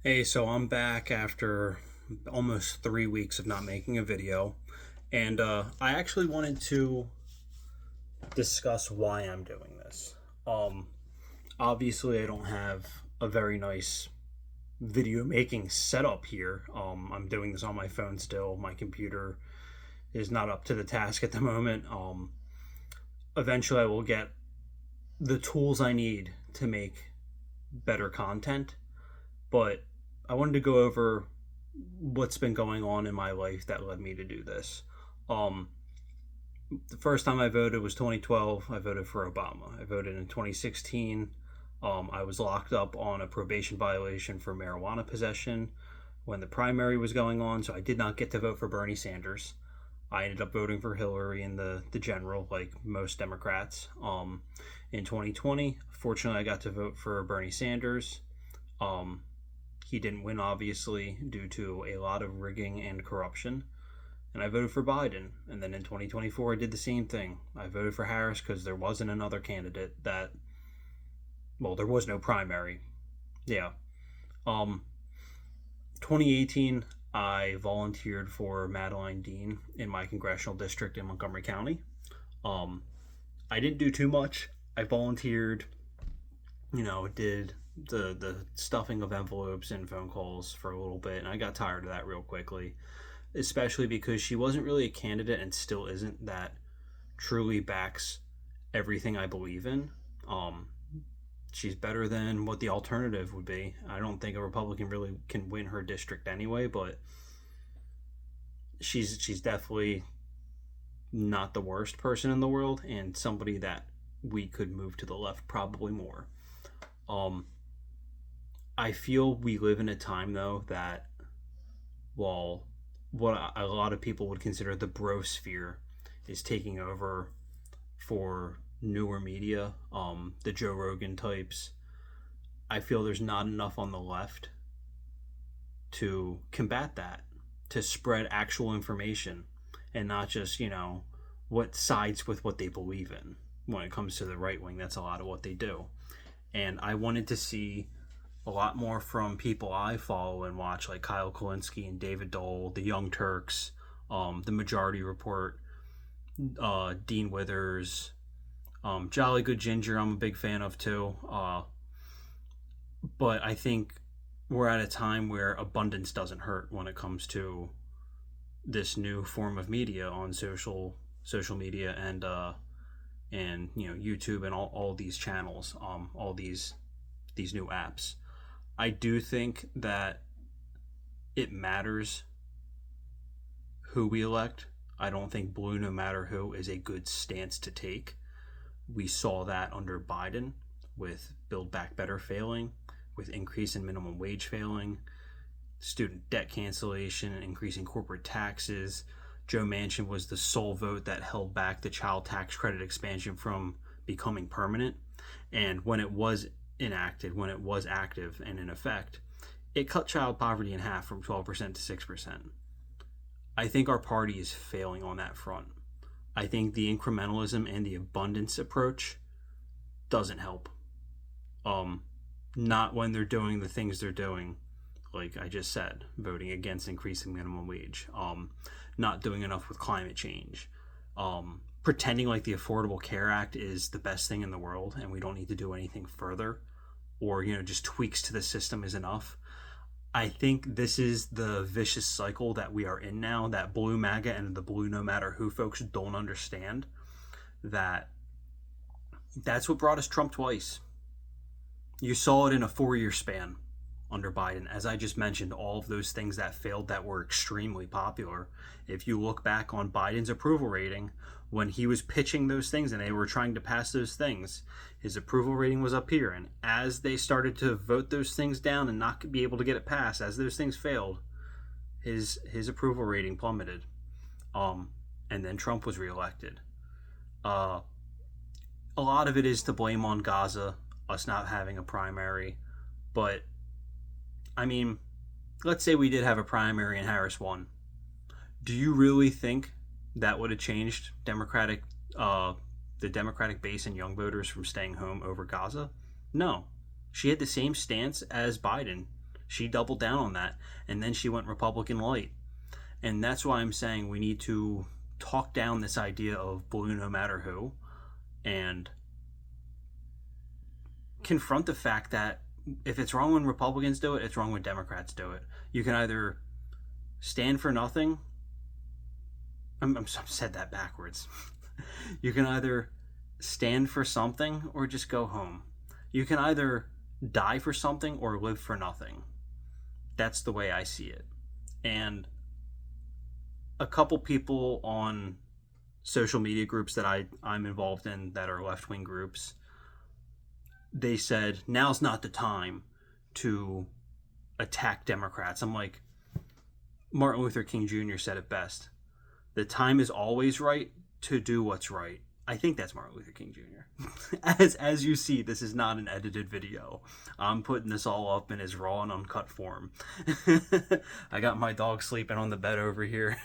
Hey, so I'm back after almost 3 weeks of not making a video, and I actually wanted to discuss why I'm doing this. Um, Obviously, I don't have a very nice video making setup here. I'm doing this on my phone still. My computer is not up to the task at the moment. Eventually, I will get the tools I need to make better content, but I wanted to go over what's been going on in my life that led me to do this. Um, the first time I voted was 2012. I voted for Obama. I voted in 2016. I was locked up on a probation violation for marijuana possession when the primary was going on, so I did not get to vote for Bernie Sanders. I ended up voting for Hillary in the general, like most Democrats. In 2020, fortunately, I got to vote for Bernie Sanders. Um, he didn't win, obviously, due to a lot of rigging and corruption. And I voted for Biden. And then in 2024, I did the same thing. I voted for Harris because there wasn't another candidate that, well, there was no primary. Yeah. Um, 2018, I volunteered for Madeline Dean in my congressional district in Montgomery County. Um, I didn't do too much. I volunteered, did the stuffing of envelopes and phone calls for a little bit, and I got tired of that real quickly, especially because she wasn't really a candidate and still isn't that truly backs everything I believe in. Um, she's better than what the alternative would be. I don't think a Republican really can win her district anyway, but she's definitely not the worst person in the world and somebody that we could move to the left probably more. Um, I feel we live in a time though that, well, what a lot of people would consider the brosphere is taking over for newer media, the Joe Rogan types. I feel there's not enough on the left to combat that, to spread actual information and not just, what sides with what they believe in. When it comes to the right wing, that's a lot of what they do. And I wanted to see a lot more from people I follow and watch, like Kyle Kulinski and David Dole, the Young Turks, the Majority Report, Dean Withers, Jolly Good Ginger. I'm a big fan of too. But I think we're at a time where abundance doesn't hurt when it comes to this new form of media on social media and YouTube and all these channels, all these new apps. I do think that it matters who we elect. I don't think blue, no matter who, is a good stance to take. We saw that under Biden with Build Back Better failing, with increase in minimum wage failing, student debt cancellation, increasing corporate taxes. Joe Manchin was the sole vote that held back the child tax credit expansion from becoming permanent. And when it was enacted, when it was active and in effect, it cut child poverty in half from 12% to 6%. I think our party is failing on that front. I think the incrementalism and the abundance approach doesn't help. Um, Not when they're doing the things they're doing, like I just said, voting against increasing minimum wage, not doing enough with climate change, pretending like the Affordable Care Act is the best thing in the world and we don't need to do anything further, or just tweaks to the system is enough. I think this is the vicious cycle that we are in now, that blue MAGA and the blue no matter who folks don't understand. That's what brought us Trump twice. You saw it in a 4-year span under Biden. As I just mentioned, all of those things that failed that were extremely popular. If you look back on Biden's approval rating, when he was pitching those things and they were trying to pass those things, his approval rating was up here. And as they started to vote those things down and not be able to get it passed, as those things failed, his approval rating plummeted. And then Trump was reelected. Uh, a lot of it is to blame on Gaza, us not having a primary, but I mean, let's say we did have a primary and Harris won. Do you really think that would have changed the Democratic base and young voters from staying home over Gaza? No. She had the same stance as Biden. She doubled down on that, and then she went Republican light. And that's why I'm saying we need to talk down this idea of blue no matter who, and confront the fact that if it's wrong when Republicans do it, it's wrong when Democrats do it. You can either stand for nothing. I'm said that backwards. You can either stand for something or just go home. You can either die for something or live for nothing. That's the way I see it. And a couple people on social media groups that I'm involved in that are left-wing groups, they said, now's not the time to attack Democrats. I'm like, Martin Luther King Jr. said it best. The time is always right to do what's right. I think that's Martin Luther King Jr. As you see, this is not an edited video. I'm putting this all up in its raw and uncut form. I got my dog sleeping on the bed over here.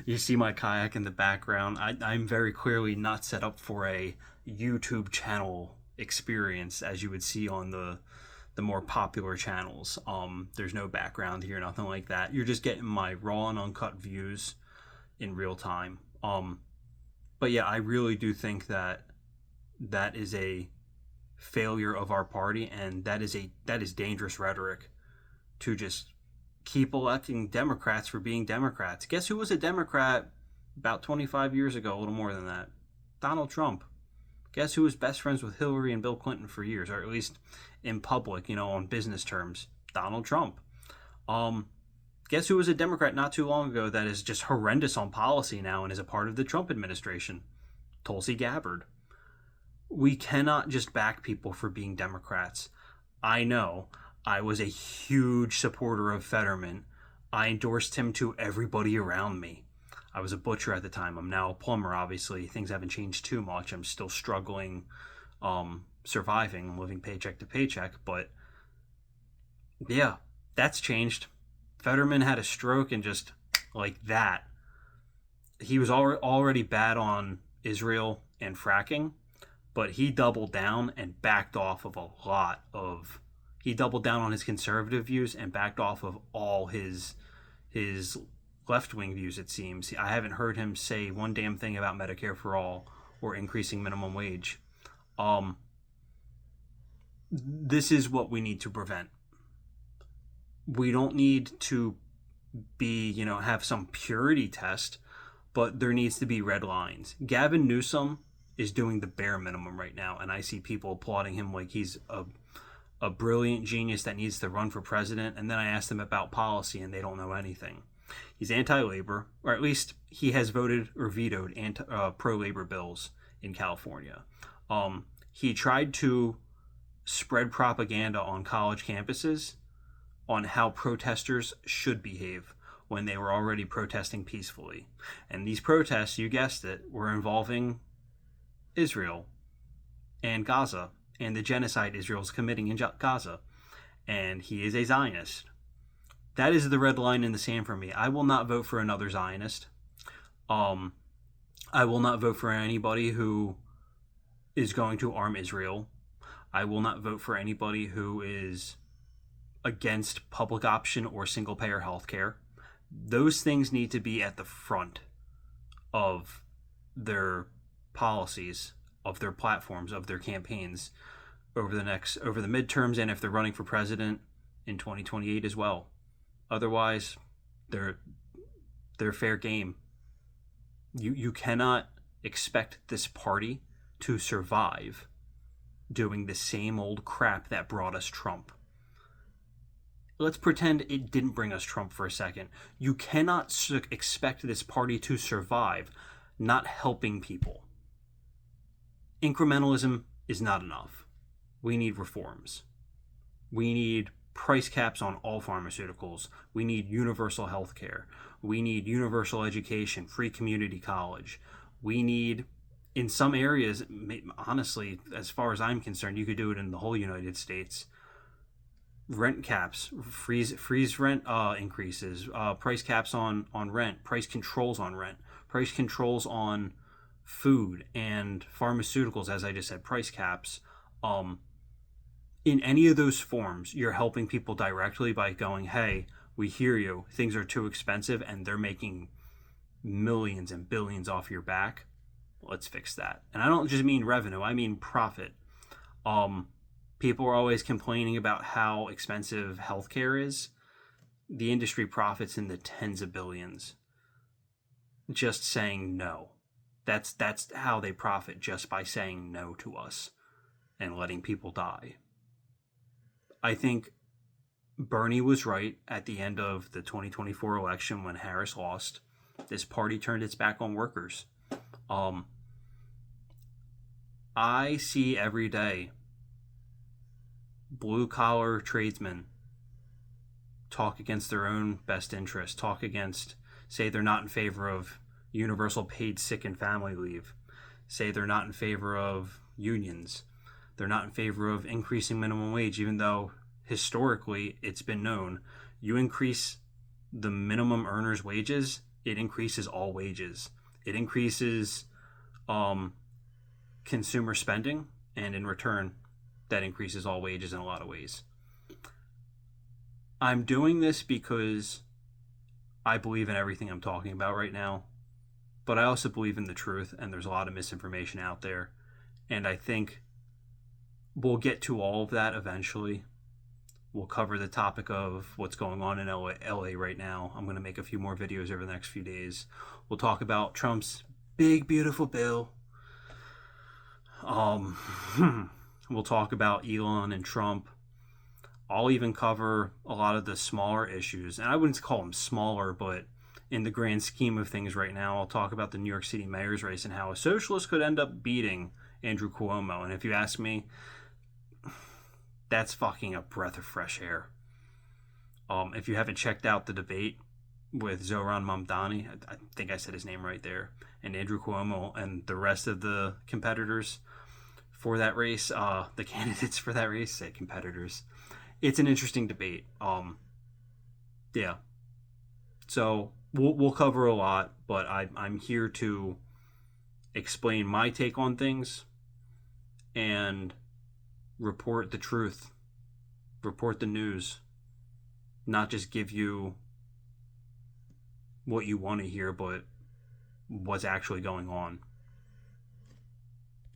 You see my kayak in the background. I'm very clearly not set up for a YouTube channel experience as you would see on the more popular channels. There's no background here, nothing like that. You're just getting my raw and uncut views in real time. But yeah, I really do think that is a failure of our party, and that is dangerous rhetoric to just keep electing Democrats for being Democrats. Guess who was a Democrat about 25 years ago, a little more than that? Donald Trump. Guess who was best friends with Hillary and Bill Clinton for years, or at least in public, on business terms? Donald Trump. Guess who was a Democrat not too long ago that is just horrendous on policy now and is a part of the Trump administration? Tulsi Gabbard. We cannot just back people for being Democrats. I know. I was a huge supporter of Fetterman. I endorsed him to everybody around me. I was a butcher at the time. I'm now a plumber, obviously. Things haven't changed too much. I'm still struggling, surviving. I'm living paycheck to paycheck. But, yeah, that's changed. Fetterman had a stroke and just like that. He was already bad on Israel and fracking, but he doubled down and backed off of a lot of... He doubled down on his conservative views and backed off of all his left-wing views, it seems. I haven't heard him say one damn thing about Medicare for all or increasing minimum wage. This is what we need to prevent. We don't need to be, have some purity test, but there needs to be red lines. Gavin Newsom is doing the bare minimum right now, and I see people applauding him like he's a brilliant genius that needs to run for president, and then I ask them about policy, and they don't know anything. He's anti-labor, or at least he has voted or vetoed pro-labor bills in California. He tried to spread propaganda on college campuses on how protesters should behave when they were already protesting peacefully. And these protests, you guessed it, were involving Israel and Gaza and the genocide Israel's committing in Gaza. And he is a Zionist. That is the red line in the sand for me. I will not vote for another Zionist. I will not vote for anybody who is going to arm Israel. I will not vote for anybody who is against public option or single-payer health care. Those things need to be at the front of their policies, of their platforms, of their campaigns over the midterms, and if they're running for president in 2028 as well. Otherwise, they're fair game. You cannot expect this party to survive doing the same old crap that brought us Trump. Let's pretend it didn't bring us Trump for a second. You cannot expect this party to survive not helping people. Incrementalism is not enough. We need reforms. We need price caps on all pharmaceuticals. We need universal health care. We need universal education, free community college. We need, in some areas, honestly, as far as I'm concerned, you could do it in the whole United States. Rent caps, freeze rent increases, price caps on rent, price controls on rent, price controls on food and pharmaceuticals, as I just said, price caps. in any of those forms, you're helping people directly by going, hey, we hear you. Things are too expensive and they're making millions and billions off your back. Let's fix that. And I don't just mean revenue, I mean profit. People are always complaining about how expensive healthcare is. The industry profits in the tens of billions just saying no. That's how they profit, just by saying no to us and letting people die. I think Bernie was right at the end of the 2024 election when Harris lost. This party turned its back on workers. I see every day blue collar tradesmen talk against their own best interest, say they're not in favor of universal paid sick and family leave, say they're not in favor of unions, they're not in favor of increasing minimum wage, even though historically it's been known, you increase the minimum earners' wages, it increases all wages. It increases consumer spending, and in return, that increases all wages in a lot of ways. I'm doing this because I believe in everything I'm talking about right now, but I also believe in the truth, and there's a lot of misinformation out there, and I think we'll get to all of that eventually. We'll cover the topic of what's going on in LA right now. I'm going to make a few more videos over the next few days. We'll talk about Trump's big, beautiful bill. We'll talk about Elon and Trump. I'll even cover a lot of the smaller issues. And I wouldn't call them smaller, but in the grand scheme of things right now, I'll talk about the New York City mayor's race and how a socialist could end up beating Andrew Cuomo. And if you ask me, that's fucking a breath of fresh air. If you haven't checked out the debate with Zohran Mamdani, I think I said his name right there, and Andrew Cuomo and the rest of the competitors for that race, the candidates for that race, say competitors. It's an interesting debate. Yeah. So we'll cover a lot, but I'm here to explain my take on things and report the truth, report the news, not just give you what you want to hear, but what's actually going on.